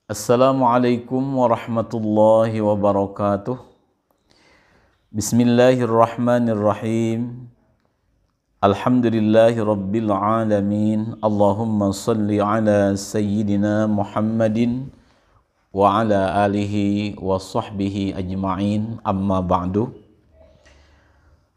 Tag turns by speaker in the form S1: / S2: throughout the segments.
S1: Assalamualaikum warahmatullahi wabarakatuh. Bismillahirrahmanirrahim. Alhamdulillahi rabbil alamin. Allahumma salli ala sayyidina Muhammadin wa ala alihi wa sahbihi ajma'in. Amma ba'du.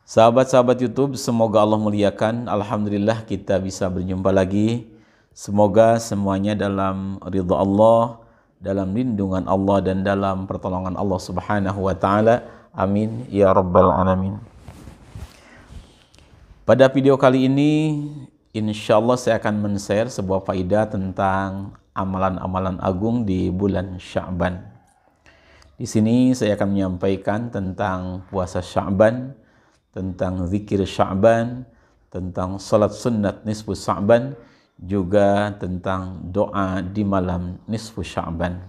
S1: Sahabat-sahabat YouTube, semoga Allah muliakan. Alhamdulillah kita bisa berjumpa lagi. Semoga semuanya dalam ridha Allah, dalam lindungan Allah, dan dalam pertolongan Allah Subhanahu wa Ta'ala. Amin ya Rabbal Alamin. Pada video kali ini, insya Allah saya akan men-share sebuah faidah tentang amalan-amalan agung di bulan Sya'ban. Di sini saya akan menyampaikan tentang puasa Sya'ban, tentang zikir Sya'ban, tentang salat sunnat nisfu Sya'ban, juga tentang doa di malam nisfu Sya'ban.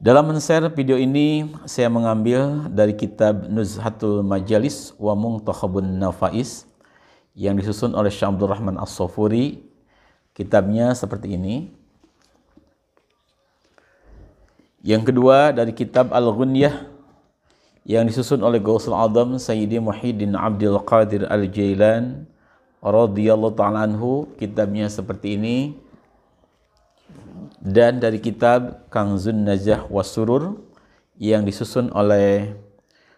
S1: Dalam men-share video ini, saya mengambil dari kitab Nuzhatul Majalis wa Muntakhabun Nafais yang disusun oleh Syekh Abdul Rahman As-Sofuri. Kitabnya seperti ini. Yang kedua dari kitab Al-Ghunyah yang disusun oleh Ghausul A'zam Sayyidi Muhyiddin Abdul Qadir Al-Jailan radhiyallahu ta'ala anhu. Kitabnya seperti ini. Dan dari kitab Kanzun Najah Wasurur yang disusun oleh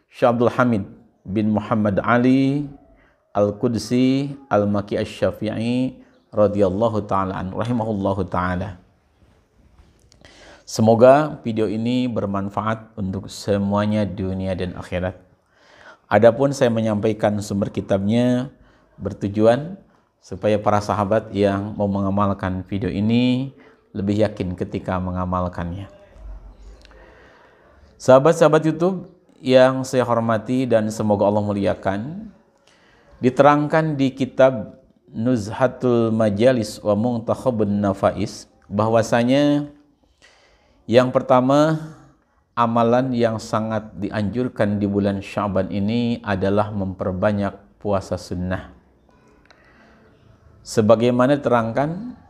S1: Syekh Abdul Hamid bin Muhammad Ali Al-Qudsi Al-Maki Asy-Syafi'i radhiyallahu ta'ala anhu rahimahullahu ta'ala. Semoga video ini bermanfaat untuk semuanya dunia dan akhirat. Adapun saya menyampaikan sumber kitabnya bertujuan supaya para sahabat yang mau mengamalkan video ini lebih yakin ketika mengamalkannya. Sahabat-sahabat YouTube yang saya hormati dan semoga Allah muliakan, diterangkan di kitab Nuzhatul Majalis wa Muntakhabun Nafais bahwasanya yang pertama, amalan yang sangat dianjurkan di bulan Sya'ban ini adalah memperbanyak puasa sunnah. Sebagaimana diterangkan,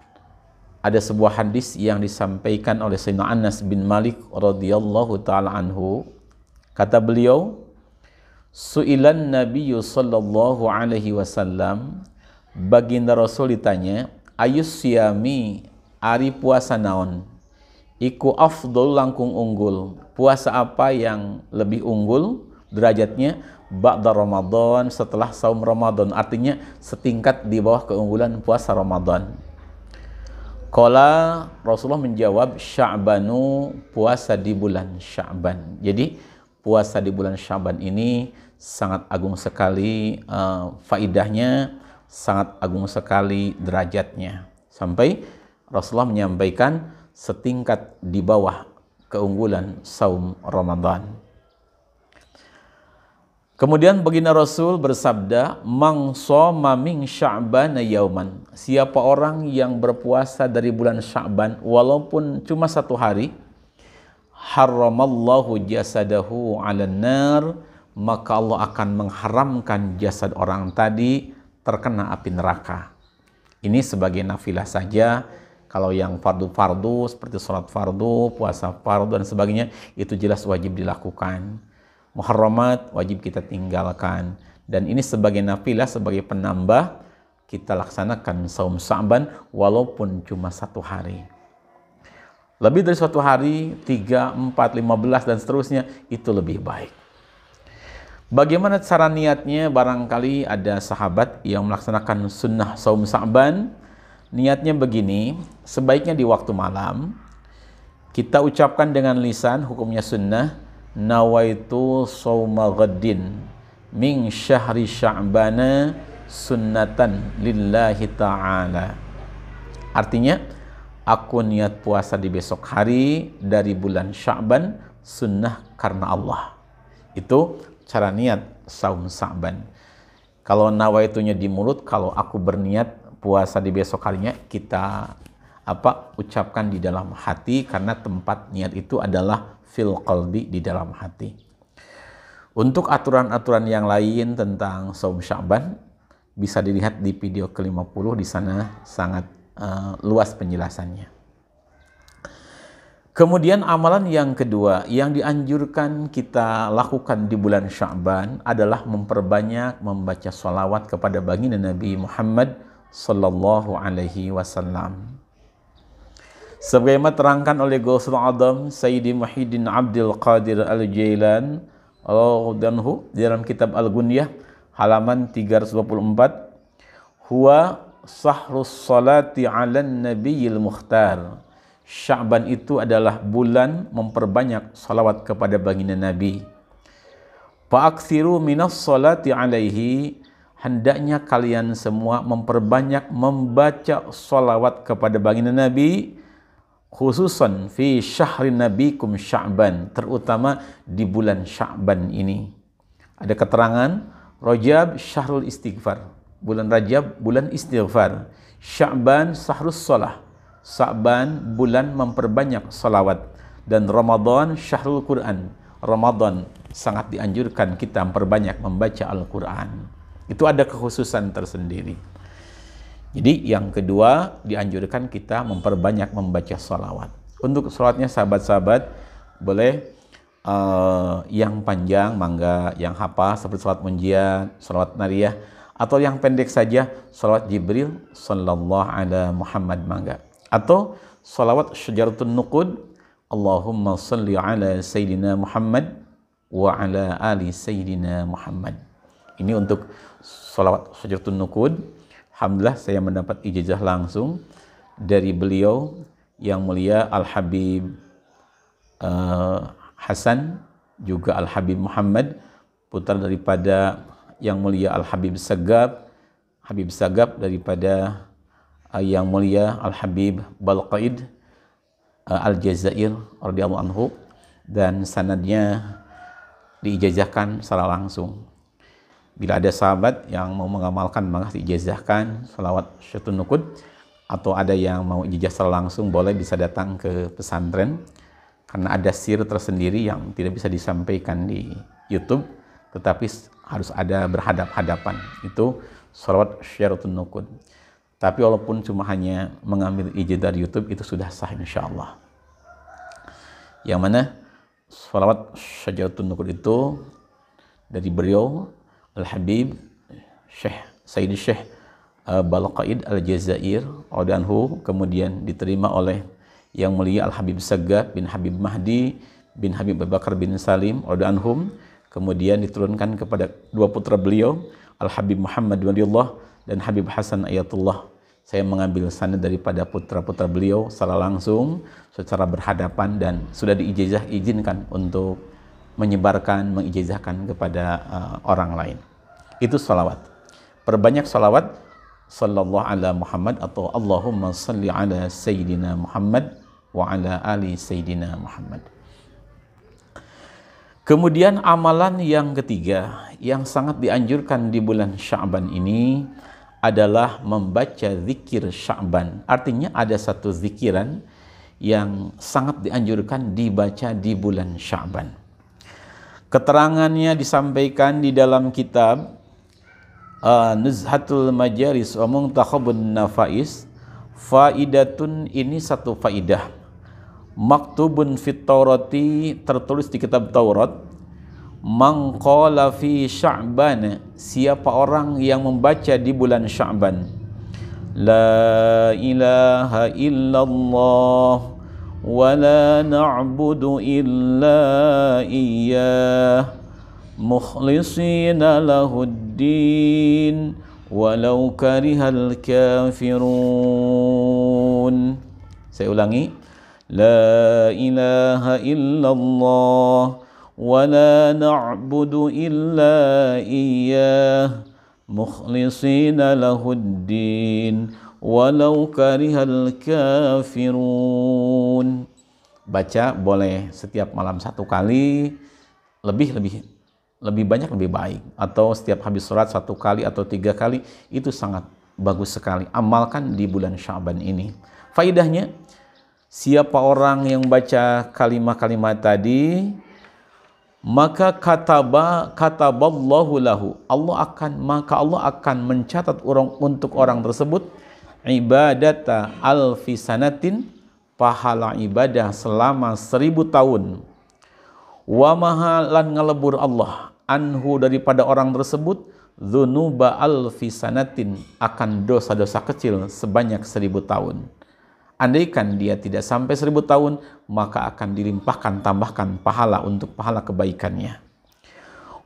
S1: ada sebuah hadis yang disampaikan oleh Sayyidina Anas bin Malik radhiyallahu ta'ala anhu. Kata beliau, Su'ilan Nabiyyu sallallahu alaihi wasallam, baginda Rasul ditanya, ayus siyami, ari puasa naon? Iku afdol langkung unggul. Puasa apa yang lebih unggul derajatnya? Ba'da Ramadan, setelah saum Ramadan. Artinya setingkat di bawah keunggulan puasa Ramadan. Qala, Rasulullah menjawab, Sya'banu, puasa di bulan Sya'ban. Jadi puasa di bulan Sya'ban ini sangat agung sekali faidahnya, sangat agung sekali derajatnya. Sampai Rasulullah menyampaikan setingkat di bawah keunggulan saum Ramadan. Kemudian baginda Rasul bersabda, "Man shoma min Sya'ban yauman." Siapa orang yang berpuasa dari bulan Sya'ban walaupun cuma satu hari, haramallahu jasadahu 'alan nar, maka Allah akan mengharamkan jasad orang tadi terkena api neraka. Ini sebagai nafilah saja. Kalau yang fardu-fardu seperti sholat fardu, puasa fardu dan sebagainya, itu jelas wajib dilakukan. Muharramat wajib kita tinggalkan. Dan ini sebagai nafilah, sebagai penambah, kita laksanakan saum Sya'ban walaupun cuma satu hari. Lebih dari satu hari, 3, 4, 15 dan seterusnya, itu lebih baik. Bagaimana cara niatnya? Barangkali ada sahabat yang melaksanakan sunnah saum Sya'ban. Niatnya begini, sebaiknya di waktu malam kita ucapkan dengan lisan, hukumnya sunnah, nawaitu shauma ghaddin min syahri sya'bana sunnatan lillahi ta'ala. Artinya, aku niat puasa di besok hari dari bulan Sya'ban sunnah karena Allah. Itu cara niat saum Sya'ban. Kalau nawaitunya di mulut, kalau aku berniat puasa di besok harinya, kita ucapkan di dalam hati, karena tempat niat itu adalah fil qalbi, di dalam hati. Untuk aturan-aturan yang lain tentang saum Sya'ban bisa dilihat di video ke-50, di sana sangat luas penjelasannya. Kemudian amalan yang kedua yang dianjurkan kita lakukan di bulan Sya'ban adalah memperbanyak membaca sholawat kepada baginda Nabi Muhammad sallallahu alaihi wasallam. Sebagaimana terangkan oleh Gausul Adam Sayyidi Muhyiddin Abdul Qadir Al-Jailan radhiyallahu dalam kitab Al-Gunyah halaman 324, huwa sahrus salati 'alan nabiyil mukhtar. Sya'ban itu adalah bulan memperbanyak salawat kepada baginda Nabi. Fa'aksiru minas salati alaihi, hendaknya kalian semua memperbanyak membaca salawat kepada baginda Nabi, khususan fi syahrin nabikum Sya'ban, terutama di bulan Sya'ban ini. Ada keterangan Rajab syahrul istighfar, bulan Rajab bulan istighfar, Sya'ban syahrus shalah, Sya'ban bulan memperbanyak salawat, dan Ramadan syahrul Quran, Ramadan sangat dianjurkan kita memperbanyak membaca Al-Quran. Itu ada kekhususan tersendiri. Jadi yang kedua dianjurkan kita memperbanyak membaca salawat. Untuk salawatnya sahabat-sahabat boleh yang panjang mangga, yang hafal seperti salawat munjiat, salawat nariyah, atau yang pendek saja salawat Jibril sallallahu ala Muhammad mangga, atau salawat Syajaratun Nuqud, Allahumma salli ala Sayyidina Muhammad wa ala ali Sayyidina Muhammad. Ini untuk salawat Syajaratun Nuqud. Alhamdulillah saya mendapat ijazah langsung dari beliau yang mulia Al-Habib Hasan, juga Al-Habib Muhammad, putra daripada yang mulia Al-Habib Sagab, Habib Sagab daripada yang mulia Al-Habib Balqaid Al-Jazair radhiyallahu anhu, dan sanadnya diijazahkan secara langsung. Bila ada sahabat yang mau mengamalkan maka diijazahkan salawat Syajaratun Nuqud, atau ada yang mau ijazah secara langsung boleh bisa datang ke pesantren, karena ada sir tersendiri yang tidak bisa disampaikan di YouTube, tetapi harus ada berhadap-hadapan. Itu salawat Syajaratun Nuqud. Tapi walaupun cuma hanya mengambil ijazah dari YouTube, itu sudah sah insya Allah. Yang mana salawat Syajaratun Nuqud itu dari beliau Al-Habib Sayyidi Syekh Balqaid Al-Jazair radhiyallahu, kemudian diterima oleh yang mulia Al-Habib Sagab bin Habib Mahdi bin Habib Abu Bakar bin Salim radhiyallahu, kemudian diturunkan kepada dua putra beliau Al-Habib Muhammad waliyullah dan Habib Hasan Ayatullah. Saya mengambil sanad daripada putra-putra beliau secara langsung, secara berhadapan, dan sudah izinkan untuk menyebarkan, mengijazahkan kepada orang lain. Itu salawat. Perbanyak salawat sallallahu ala Muhammad atau Allahumma salli ala Sayyidina Muhammad wa ala ali Sayyidina Muhammad. Kemudian amalan yang ketiga yang sangat dianjurkan di bulan Sya'ban ini adalah membaca zikir Sya'ban. Artinya ada satu zikiran yang sangat dianjurkan dibaca di bulan Sya'ban. Keterangannya disampaikan di dalam kitab Nuzhatul Majalis wa Muntakhabun Nafais. Faidatun, ini satu faidah. Maktubun fit Taurati, tertulis di kitab Taurat. Man qala fi Sya'ban, siapa orang yang membaca di bulan Sya'ban, la ilaha illallah wa la na'budu illa iyyah mukhlisina lahuddin walau karihal kafirun. Saya ulangi, la ilaha illallah وَلَا نَعْبُدُ إِلَّا إِيَّاهُ مُخْلِصِينَ لَهُ الدِّينَ وَلَوْ كَرِهَ الْكَافِرُونَ. Baca boleh setiap malam satu kali, lebih banyak lebih baik, atau setiap habis sholat satu kali atau 3 kali, itu sangat bagus sekali. Amalkan di bulan Sya'ban ini. Faidahnya, siapa orang yang baca kalimat-kalimat tadi, maka kataballahu lahu, Allah akan mencatat untuk orang tersebut ibadata alfi sanatin, pahala ibadah selama 1000 tahun. Wa mahalan ngelebur Allah anhu daripada orang tersebut dzunuba alfi sanatin akan dosa-dosa kecil sebanyak 1000 tahun. Andaikan dia tidak sampai 1000 tahun, maka akan dilimpahkan tambahkan pahala untuk pahala kebaikannya.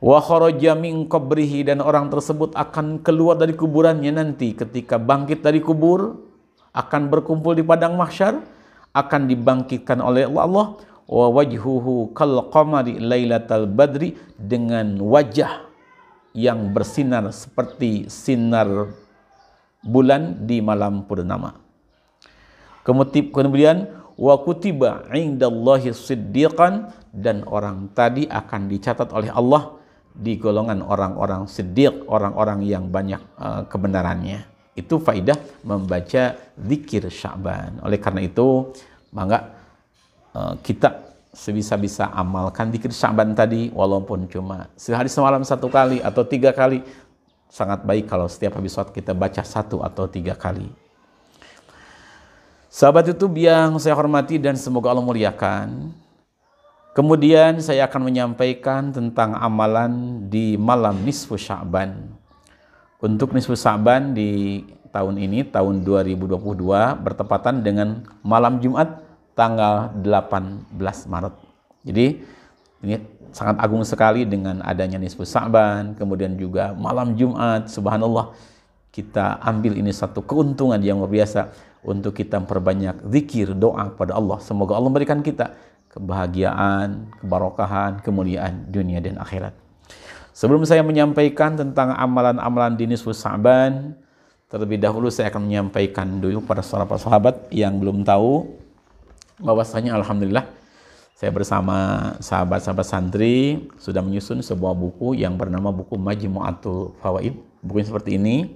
S1: Wa kharaja min qabrihi, dan orang tersebut akan keluar dari kuburannya nanti ketika bangkit dari kubur, akan berkumpul di padang mahsyar, akan dibangkitkan oleh Allah. Wa wajhuhu kal qamari lailatal badri, dengan wajah yang bersinar seperti sinar bulan di malam purnama. Kemudian wa kutiba indallahi siddiqan, dan orang tadi akan dicatat oleh Allah di golongan orang-orang siddiq, orang-orang yang banyak kebenarannya. Itu faidah membaca zikir Sya'ban. Oleh karena itu, maka kita sebisa-bisa amalkan zikir Sya'ban tadi, walaupun cuma sehari semalam 1 kali atau 3 kali. Sangat baik kalau setiap habis sholat kita baca 1 atau 3 kali. Sahabat YouTube yang saya hormati dan semoga Allah muliakan. Kemudian saya akan menyampaikan tentang amalan di malam nisfu Sya'ban. Untuk nisfu Sya'ban di tahun ini, tahun 2022, bertepatan dengan malam Jumat tanggal 18 Maret. Jadi ini sangat agung sekali dengan adanya nisfu Sya'ban, kemudian juga malam Jumat. Subhanallah, kita ambil ini satu keuntungan yang luar biasa untuk kita memperbanyak zikir, doa kepada Allah. Semoga Allah memberikan kita kebahagiaan, kebarokahan, kemuliaan dunia dan akhirat. Sebelum saya menyampaikan tentang amalan-amalan di nisfu Sya'ban, terlebih dahulu saya akan menyampaikan dulu pada sahabat-sahabat yang belum tahu bahwasanya alhamdulillah saya bersama sahabat-sahabat santri sudah menyusun sebuah buku yang bernama buku Majmu'atul Fawaid. Buku seperti ini.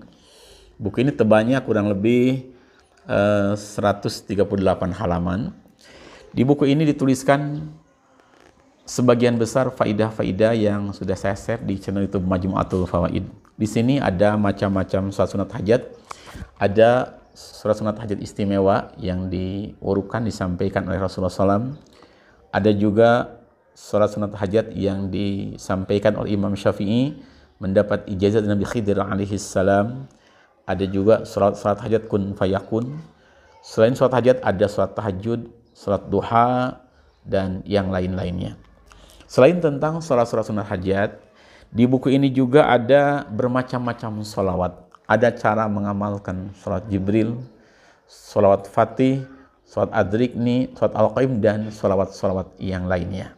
S1: Buku ini tebalnya kurang lebih 138 halaman. Di buku ini dituliskan sebagian besar faidah-faidah yang sudah saya share di channel YouTube Majmu'atul Fawaid. Di sini ada macam-macam surat sunat hajat, ada surat sunat hajat istimewa yang diurutkan disampaikan oleh Rasulullah SAW. Ada juga surat sunat hajat yang disampaikan oleh Imam Syafi'i mendapat ijazah dari Nabi Khidir alaihi salam. Ada juga surat hajat kun fayakun. Selain surat hajat ada surat tahajud, surat duha, dan yang lain-lainnya. Selain tentang surat-surat sunat hajat, di buku ini juga ada bermacam-macam sholawat. Ada cara mengamalkan surat Jibril, sholawat Fatih, sholawat Adrikni, sholawat Al-Qaim, dan sholawat-sholawat yang lainnya.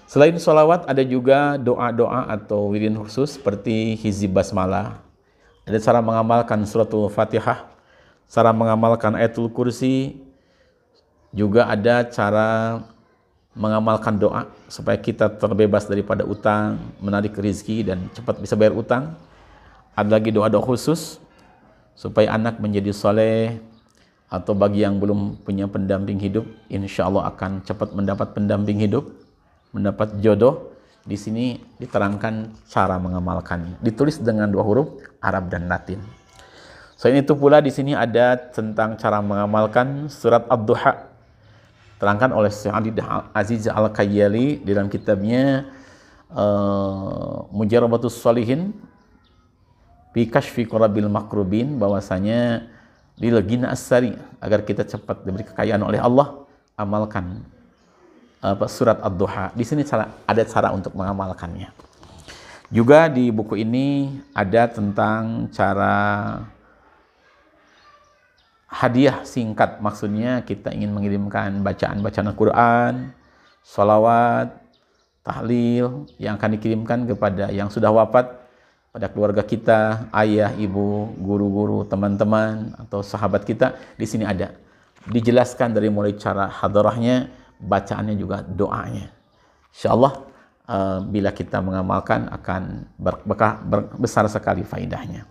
S1: Selain sholawat ada juga doa-doa atau wirid khusus seperti hizib basmalah. Ada cara mengamalkan suratul Fatihah, cara mengamalkan ayatul kursi, juga ada cara mengamalkan doa supaya kita terbebas daripada utang, menarik rezeki dan cepat bisa bayar utang. Ada lagi doa-doa khusus supaya anak menjadi soleh, atau bagi yang belum punya pendamping hidup, insya Allah akan cepat mendapat pendamping hidup, mendapat jodoh. Di sini diterangkan cara mengamalkannya. Ditulis dengan 2 huruf Arab dan Latin. Selain itu pula di sini ada tentang cara mengamalkan surat Ad-Duha. Terangkan oleh Syekh Ali Aziz Al-Kayyali dalam kitabnya Mujarabatus Shalihin fi Kashfi Qurabil Makrubin, bahwasanya lil ghina as-sari, agar kita cepat diberi kekayaan oleh Allah, amalkan surat Ad-Duha. Di sini ada cara untuk mengamalkannya. Juga di buku ini ada tentang cara hadiah singkat. Maksudnya kita ingin mengirimkan bacaan-bacaan Al-Quran, sholawat, tahlil yang akan dikirimkan kepada yang sudah wafat, pada keluarga kita, ayah, ibu, guru-guru, teman-teman, atau sahabat kita. Di sini ada dijelaskan dari mulai cara hadarahnya, bacaannya, juga doanya. Insyaallah bila kita mengamalkan akan besar sekali faidahnya.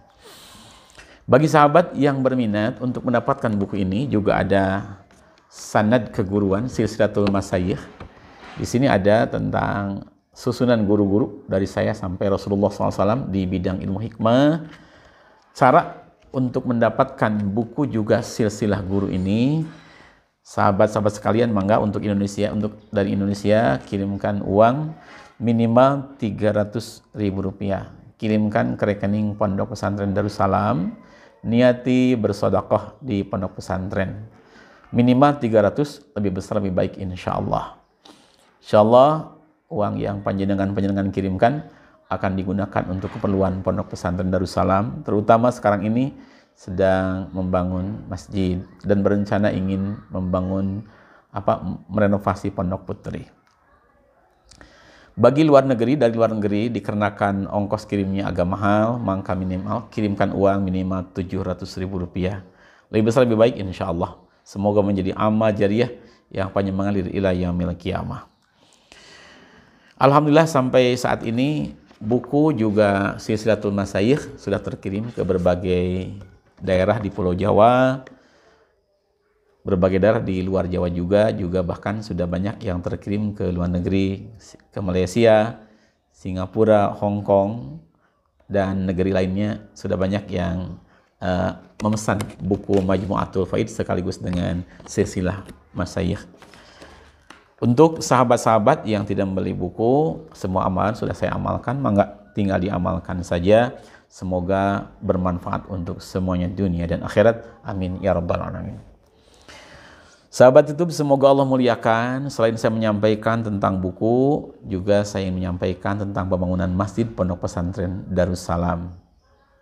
S1: Bagi sahabat yang berminat untuk mendapatkan buku ini, juga ada sanad keguruan Silsilatul Masyayikh. Di sini ada tentang susunan guru-guru dari saya sampai Rasulullah SAW di bidang ilmu hikmah. Cara untuk mendapatkan buku juga silsilah guru ini Sahabat-sahabat sekalian, mangga untuk Indonesia, dari Indonesia kirimkan uang minimal Rp300.000. Kirimkan ke rekening Pondok Pesantren Darussalam, niati bersedekah di pondok pesantren. Minimal 300, lebih besar lebih baik insyaallah. Insyaallah uang yang panjenengan kirimkan akan digunakan untuk keperluan Pondok Pesantren Darussalam, terutama sekarang ini sedang membangun masjid dan berencana ingin membangun merenovasi Pondok Putri. Bagi dari luar negeri dikarenakan ongkos kirimnya agak mahal, maka minimal kirimkan uang minimal Rp700.000. Lebih besar lebih baik insyaallah. Semoga menjadi amal jariah yang panjang mengalir ila yaumil qiyamah. Alhamdulillah sampai saat ini buku juga Silsilatul Masyayikh sudah terkirim ke berbagai daerah di Pulau Jawa, berbagai daerah di luar Jawa juga bahkan sudah banyak yang terkirim ke luar negeri, ke Malaysia, Singapura, Hong Kong, dan negeri lainnya. Sudah banyak yang memesan buku Majmu'atul Faid sekaligus dengan Silsilah Masyayikh. Untuk sahabat-sahabat yang tidak membeli buku, semua amalan sudah saya amalkan, mangga tinggal diamalkan saja. Semoga bermanfaat untuk semuanya dunia dan akhirat. Amin ya rabbal alamin. Sahabat YouTube, semoga Allah muliakan. Selain saya menyampaikan tentang buku, juga saya ingin menyampaikan tentang pembangunan Masjid Pondok Pesantren Darussalam.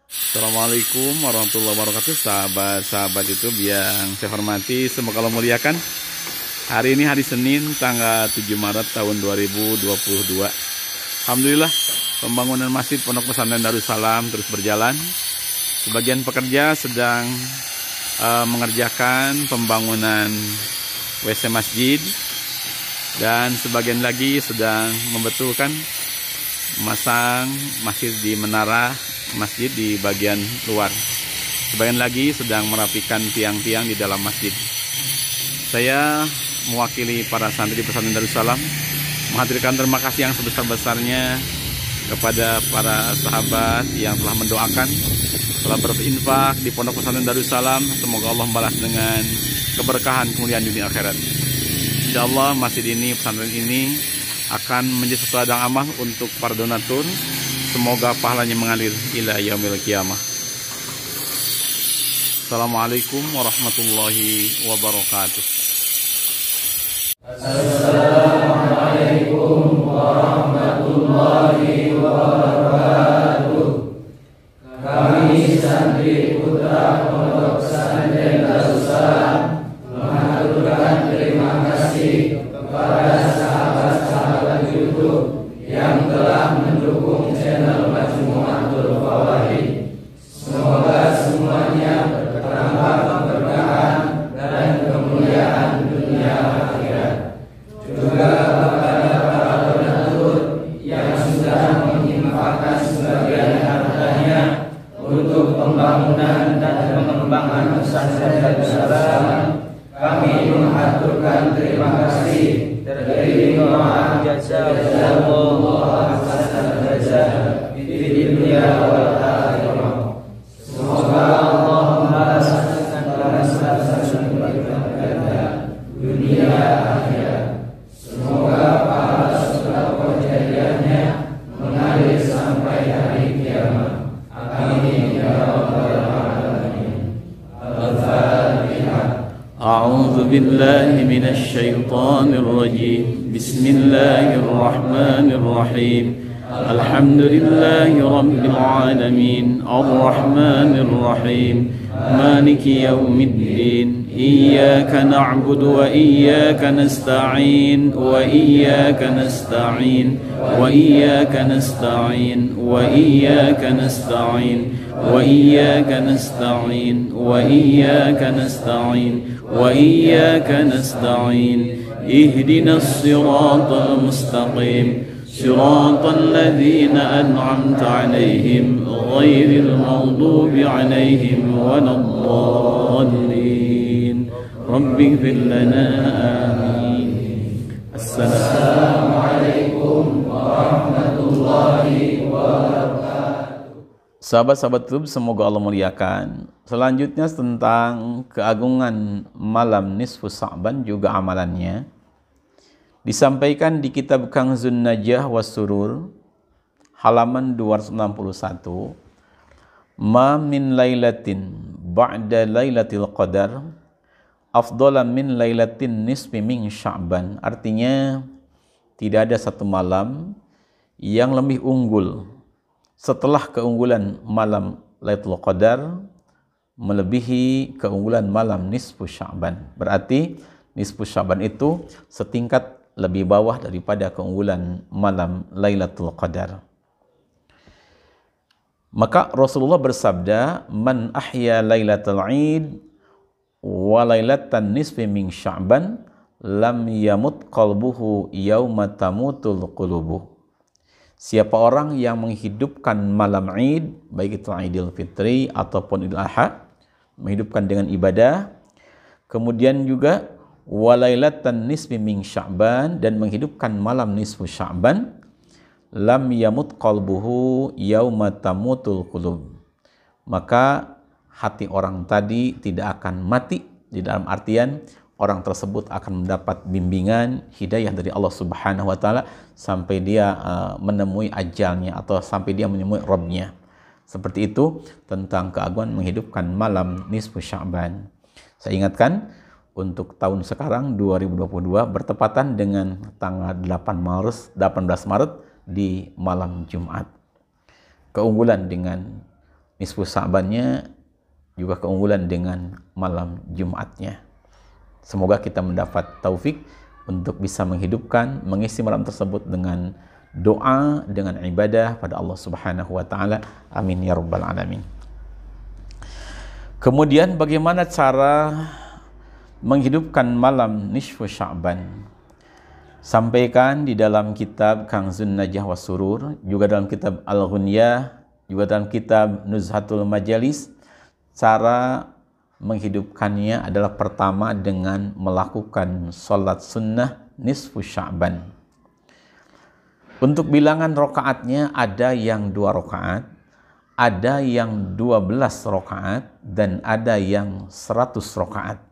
S1: Assalamualaikum warahmatullahi wabarakatuh. Sahabat-sahabat YouTube yang saya hormati, semoga Allah muliakan. Hari ini hari Senin tanggal 7 Maret tahun 2022. Alhamdulillah, pembangunan Masjid Pondok Pesantren Darussalam terus berjalan. Sebagian pekerja sedang mengerjakan pembangunan WC masjid, dan sebagian lagi sedang membetulkan memasang masjid di menara masjid di bagian luar. Sebagian lagi sedang merapikan tiang-tiang di dalam masjid. Saya mewakili para santri di Pesantren Darussalam menghaturkan terima kasih yang sebesar-besarnya kepada para sahabat yang telah mendoakan, telah berinfak di Pondok Pesantren Darussalam. Semoga Allah membalas dengan keberkahan kemuliaan dunia akhirat. Insyaallah masjid ini, pesantren ini akan menjadi sesuatu yang amal untuk para donatur. Semoga pahalanya mengalir ila yaumil qiyamah. Assalamualaikum warahmatullahi wabarakatuh.
S2: Assalamualaikum warahmatullahi wabarakatuh. Kami santri putra Pondok Pesantren Darussalam mengaturkan terima kasih kepada sahabat-sahabat YouTube yang telah mendukung channel Majmu'atul Fawaid. Semoga semuanya bertambah keberkahan dan kemuliaan dunia akhirat. Juga kepada para donatur yang sudah menginfakkan sebagian hartanya untuk pembangunan dan pengembangan pesantren Darussalam, kami mengaturkan terima kasih dari doa jazakumullah khairan jazaa di dunia wal akhirah. Semoga Allah membalaskan balasan kebaikan dunia akhirat. Semoga pahala sedekah jariahnya mengalir sampai hari kiamat. Amin ya rabbal alamin. Al-Fatihah.
S3: أعوذ بالله من الشيطان الرجيم بسم الله الرحمن الرحيم الحمد لله رب العالمين الرحمن الرحيم مالك يوم الدين إياك نعبد وإياك نستعين وإياك نستعين وإياك نستعين وإياك نستعين وإياك نستعين وإياك نستعين وإياك نستعين اهدنا الصراط المستقيم صراط الذين أنعمت عليهم غير المغضوب عليهم ولا الضالين رب اغفر لنا آمين. السلام
S2: عليكم ورحمة الله وبركاته.
S1: Sahabat-sahabat YouTube, semoga Allah muliakan. Selanjutnya tentang keagungan malam nisfu Sya'ban, juga amalannya disampaikan di kitab Kanzun Najah was Surur halaman 261. Ma min lailatin ba'da lailatul qadar afdala min lailatin nisfi min Sya'ban. Artinya tidak ada satu malam yang lebih unggul setelah keunggulan malam Lailatul Qadar melebihi keunggulan malam nisfu Sya'ban. Berarti nisfu Sya'ban itu setingkat lebih bawah daripada keunggulan malam Lailatul Qadar. Maka Rasulullah bersabda, "Man ahya lailatul 'id wa lailatan nisfi min Sya'ban lam yamut qalbuhu yauma tamutul qulubuh." Siapa orang yang menghidupkan malam Id, baik itu Idul Fitri ataupun Idul Adha, menghidupkan dengan ibadah, kemudian juga walailatan nisfi min Sya'ban, dan menghidupkan malam nisfu Sya'ban, lam yamut qalbuhu yauma tamutul qulub, maka hati orang tadi tidak akan mati, di dalam artian orang tersebut akan mendapat bimbingan hidayah dari Allah Subhanahu wa taala sampai dia menemui ajalnya atau sampai dia menemui Rabbnya. Seperti itu tentang keagungan menghidupkan malam nisfu Sya'ban. Saya ingatkan untuk tahun sekarang 2022 bertepatan dengan tanggal 18 Maret di malam Jumat. Keunggulan dengan nisfu Sya'bannya juga keunggulan dengan malam Jumatnya. Semoga kita mendapat taufik untuk bisa menghidupkan, mengisi malam tersebut dengan doa, dengan ibadah pada Allah Subhanahu wa taala. Amin ya rabbal alamin. Kemudian bagaimana cara menghidupkan malam nisfu Sya'ban? Sampaikan di dalam kitab Kanzun Najah was Surur, juga dalam kitab Al-Ghunyah, juga dalam kitab Nuzhatul Majalis. Cara menghidupkannya adalah pertama dengan melakukan sholat sunnah nisfu Sya'ban. Untuk bilangan rokaatnya ada yang 2 rokaat, ada yang 12 rokaat, dan ada yang 100 rokaat.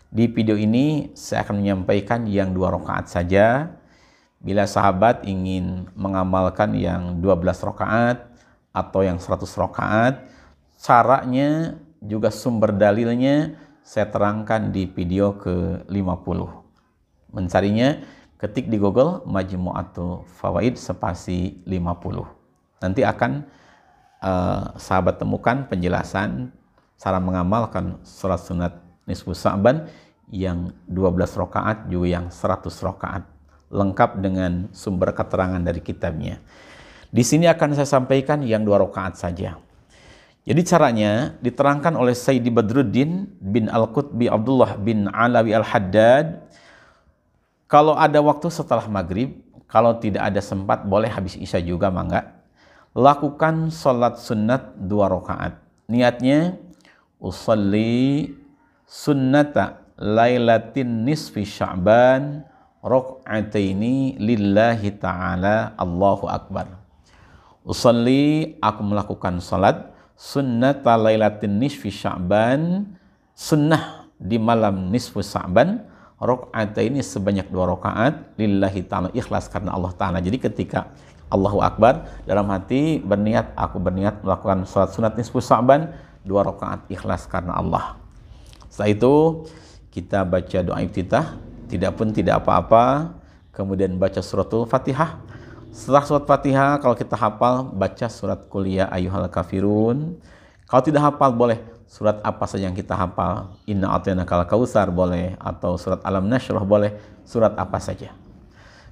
S1: Di video ini saya akan menyampaikan yang 2 rokaat saja. Bila sahabat ingin mengamalkan yang 12 rokaat atau yang 100 rokaat, caranya juga sumber dalilnya saya terangkan di video ke-50. Mencarinya ketik di Google Majmu'atul Fawaid spasi 50. Nanti akan sahabat temukan penjelasan cara mengamalkan sholat sunat nisfu Sya'ban yang 12 rakaat juga yang 100 rakaat, lengkap dengan sumber keterangan dari kitabnya. Di sini akan saya sampaikan yang 2 rakaat saja. Jadi caranya diterangkan oleh Sayyidi Badruddin bin Al-Qutbi Abdullah bin Alawi Al-Haddad. Kalau ada waktu setelah maghrib, kalau tidak ada sempat boleh habis isya juga, mangga. Lakukan sholat sunat 2 rakaat. Niatnya, usalli sunnata lailatin nisfi Sya'ban raka'ataini lillahi ta'ala, Allahu Akbar. Usalli, aku melakukan sholat sunnata lailatin nisfi Sya'ban, sunnah di malam nisfu Sya'ban, raka'ataini sebanyak 2 rakaat, lillahi ta'ala, ikhlas karena Allah Ta'ala. Jadi ketika Allahu Akbar, dalam hati berniat, aku berniat melakukan sholat sunat nisfu Sya'ban 2 rakaat, ikhlas karena Allah. Setelah itu kita baca doa iftitah, tidak apa-apa, kemudian baca suratul Fatihah. Setelah surat Fatihah, kalau kita hafal, baca surat Qul ya ayyuhal kafirun. Kalau tidak hafal, boleh surat apa saja yang kita hafal. Inna a'tainakal kautsar boleh, atau surat Alam Nashrah boleh, surat apa saja.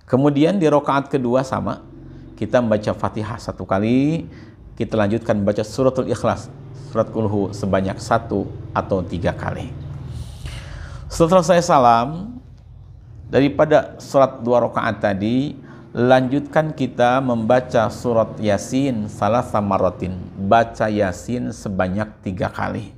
S1: Kemudian di rakaat kedua sama, kita membaca Fatihah 1 kali, kita lanjutkan membaca suratul Ikhlas, surat Qulhu sebanyak 1 atau 3 kali. Setelah selesai salam, daripada surat 2 rakaat tadi, lanjutkan kita membaca surat Yasin salasa maratin, baca Yasin sebanyak 3 kali.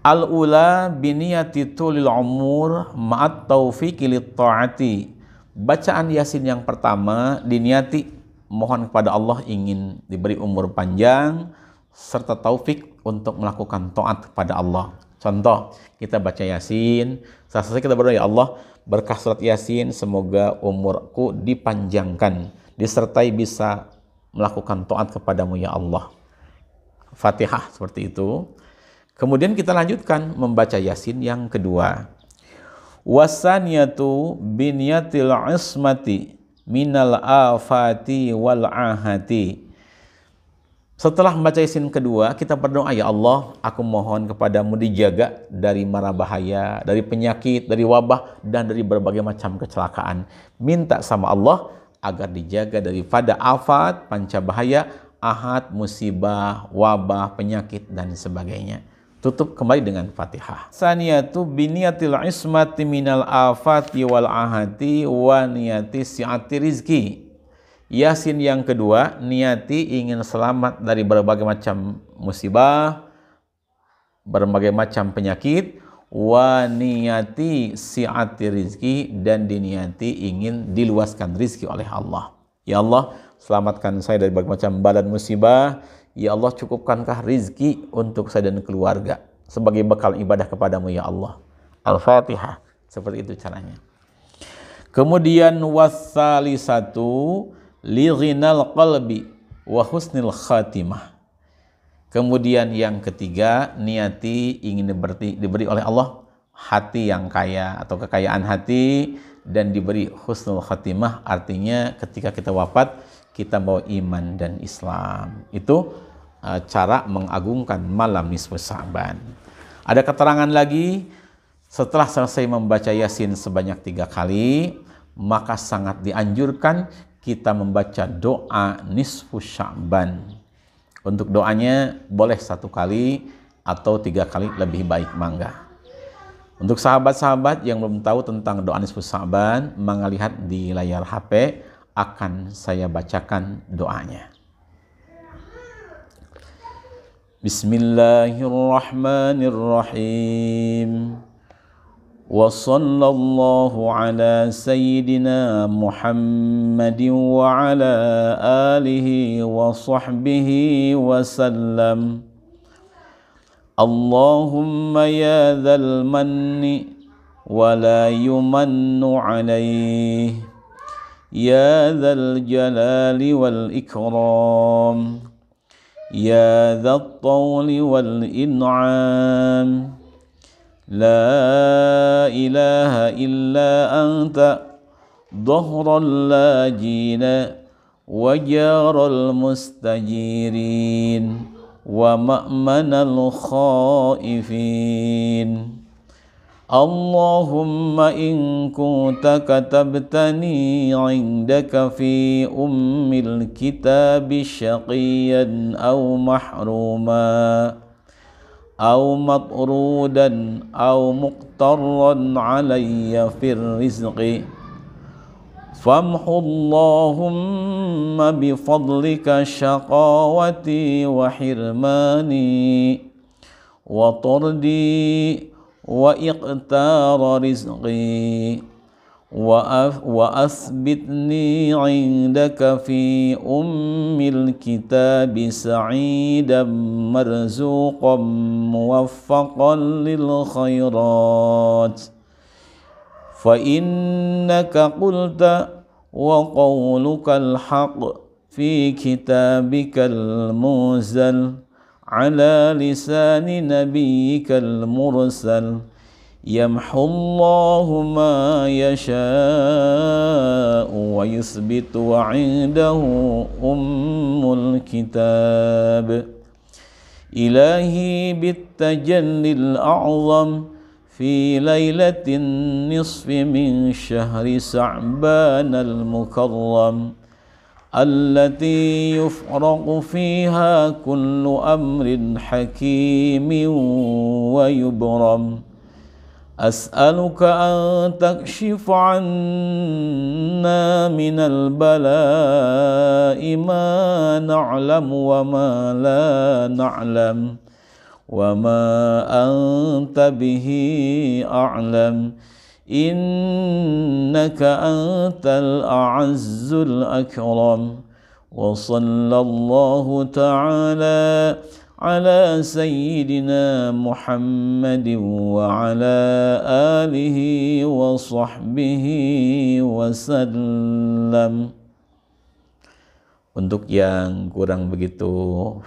S1: Al-ula biniyati tulil umur ma'at taufiqi lit ta'ati. Bacaan Yasin yang pertama diniati mohon kepada Allah ingin diberi umur panjang serta taufik untuk melakukan taat kepada Allah. Contoh, kita baca Yasin, setelah selesai kita berdoa, ya Allah, berkah surat Yasin, semoga umurku dipanjangkan, disertai bisa melakukan taat kepadamu ya Allah. Fatihah seperti itu. Kemudian kita lanjutkan membaca Yasin yang kedua. Wasaniyatu binyatil ismati minal afati wal ahati. Setelah membaca Yasin kedua, kita berdoa, ya Allah, aku mohon kepadamu dijaga dari mara bahaya, dari penyakit, dari wabah, dan dari berbagai macam kecelakaan. Minta sama Allah agar dijaga daripada afat, pancabahaya, ahad, musibah, wabah, penyakit, dan sebagainya. Tutup kembali dengan Fatihah. Saniyatu biniyatil ismati minal afati wal ahati wa niyati si'ati rizki. Yasin yang kedua, niati ingin selamat dari berbagai macam musibah, berbagai macam penyakit, wa niyati si'ati rizki, dan diniati ingin diluaskan rizki oleh Allah. Ya Allah, selamatkan saya dari berbagai macam bala dan musibah. Ya Allah, cukupkankah rizki untuk saya dan keluarga sebagai bekal ibadah kepadamu ya Allah. Al-Fatihah. Seperti itu caranya. Kemudian wassalisatu lighinal qalbi wa husnil khatimah. Kemudian yang ketiga, niati ingin diberi oleh Allah hati yang kaya atau kekayaan hati dan diberi husnul khatimah, artinya ketika kita wafat kita bawa iman dan Islam. Itu cara mengagungkan malam nisfu Sya'ban. Ada keterangan lagi, setelah selesai membaca Yasin sebanyak 3 kali, maka sangat dianjurkan kita membaca doa nisfu Sya'ban. Untuk doanya boleh 1 kali atau 3 kali, lebih baik mangga. Untuk sahabat-sahabat yang belum tahu tentang doa nisfu Sya'ban, mangga lihat di layar HP, akan saya bacakan doanya. Bismillahirrahmanirrahim. Wa sallallahu ala sayyidina Muhammadin wa ala alihi wa sahbihi wa sallam. Allahumma ya dhal manni wa la yumannu alayhi, ya dhal jalali wal ikram, ya dhal tawli wal in'am. La ilaha illa anta dhahral lajina wa jaral mustajirin wa ma'manal khaifin. Allahumma in kunta katabtani indaka fi ummil kitabi syaqiyan aw mahruma أو مطرودا أو مقترا علي في الرزق فامحو اللهم بفضلك شقاوتي وحرماني وطردي وإقتار رزقي وأثبتني عندك في أم الكتاب سعيدا مرزوقا موفقا للخيرات فإنك قلت وقولك الحق في كتابك المنزل على لسان نبيك المرسل يمحو الله ما يشاء ويثبت وعنده أم الكتاب. إلهي بالتجلي الأعظم في ليلة النصف من شهر شعبان المكرم التي يفرق فيها كل أمر حكيم ويبرم. أسألك أن تكشف عنا من البلاء ما نعلم وما لا نعلم وما أنت به أعلم إنك أنت الأعز الأكرم
S3: wa sallallahu ta'ala ala sayyidina Muhammadin wa ala alihi wa sahbihi wasallam. Untuk yang kurang begitu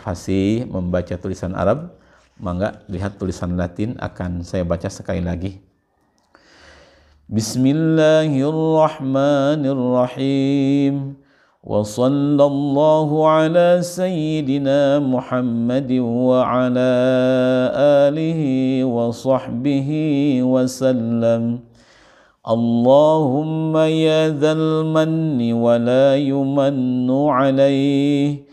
S3: fasih membaca tulisan Arab, mangga lihat tulisan Latin akan saya baca sekali lagi. Bismillahirrahmanirrahim. Wa sallallahu ala sayyidina Muhammadin wa ala alihi wa sahbihi wasallam. Allahumma ya dhal manni wa la yumannu alayh,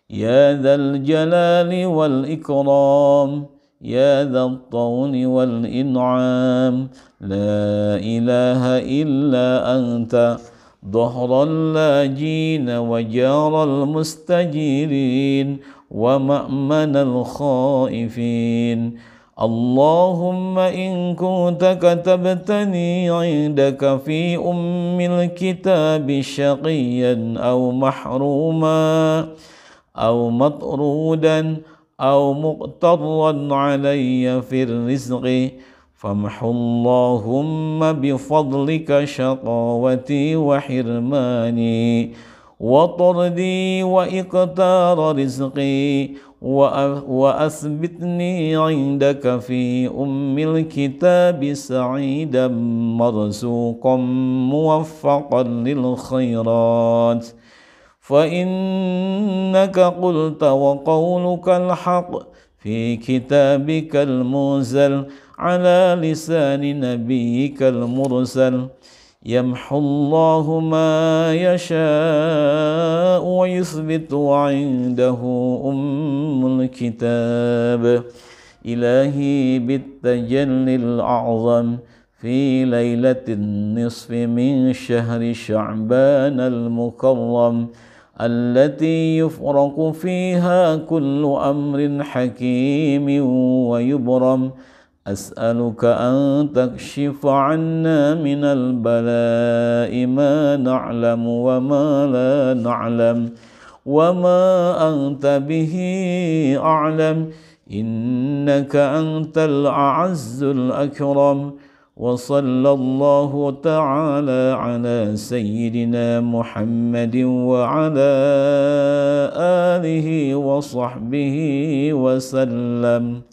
S3: ya dhal jalali wal ikram, ya dhal tawni wal in'am, la ilaha illa anta, dhahral lajin wa jaral mustajirin wa ma'manal khaifin. Allahumma in kunta katabtani indaka fi ummil kitabi syaqiyan aw mahruma aw matrudan aw muqtarran alayya fir rizqi famhu Allahumma bifadlika syaqawati wa hirmani wa tardi wa iqtara rizqi وأثبتني عندك في الكتاب سعيدا مرزوقا موفقا للخيرات فإنك قلت وقولك الحق في كتابك المنزل على لسان نبيك المرسل يمحو الله ما يشاء ويثبت وعنده الكتاب إلهي بالتجلي الأعظم في ليلة النصف من شهر شعبان المكرم التي يفرق فيها كل أمر حكيم ويبرم أسألك أن تكشف عنا من البلاء ما نعلم وما لا نعلم وما أنت به أعلم إنك أنت الأعز الأكرم وصلى الله تعالى على سيدنا محمد وعلى آله وصحبه وسلم.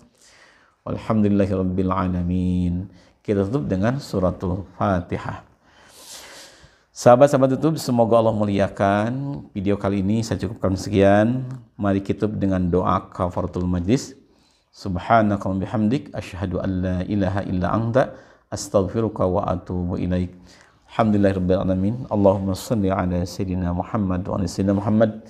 S3: Alhamdulillahirabbil alamin. Kita tutup dengan suratul Fatihah. Sahabat-sahabat YouTube, semoga Allah muliakan. Video kali ini saya cukupkan sekian. Mari kita tutup dengan doa kafaratul majlis. Subhanaka wa bihamdik asyhadu an la ilaha illa anta astaghfiruka wa atubu ilaik. Alhamdulillahirabbil alamin. Allahumma shalli ala sayyidina Muhammad wa ala sayyidina Muhammad.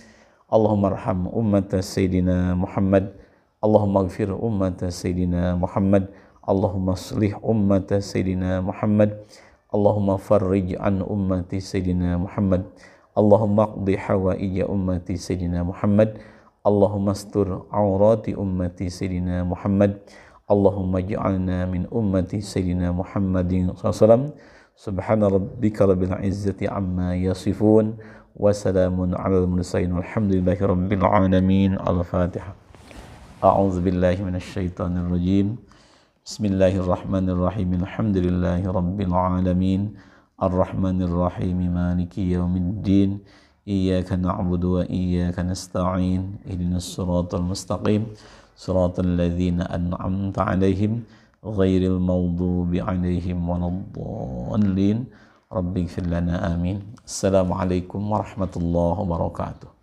S3: Allahumma arham ummata sayyidina Muhammad. Allahumma ighfir ummata sayyidina Muhammad. Allahumma aslih ummata sayyidina Muhammad. Allahumma farrij an ummati sayyidina Muhammad. Allahumma qdi hawaija ummati sayyidina Muhammad. Allahumma astur aurati ummati sayyidina Muhammad. Allahumma ij'alna min ummati sayyidina Muhammadin sallallahu alaihi wasallam. Subhana rabbika rabbil izzati amma yasifun wa salamun alal mursalin walhamdulillahi rabbil alamin. Al-Fatihah. A'udzu billahi minasy syaithanir rajim. Bismillahirrahmanirrahim. Alhamdulillahi rabbil alamin. Arrahmanir rahim. Maliki yaumiddin. Iyyaka na'budu wa iyyaka nasta'in. Ihdinas siratal mustaqim. Siratal ladzina an'amta 'alaihim ghairil maghdubi 'alaihim waladdallin. Rabbighfir lana amin. Assalamualaikum warahmatullahi wabarakatuh.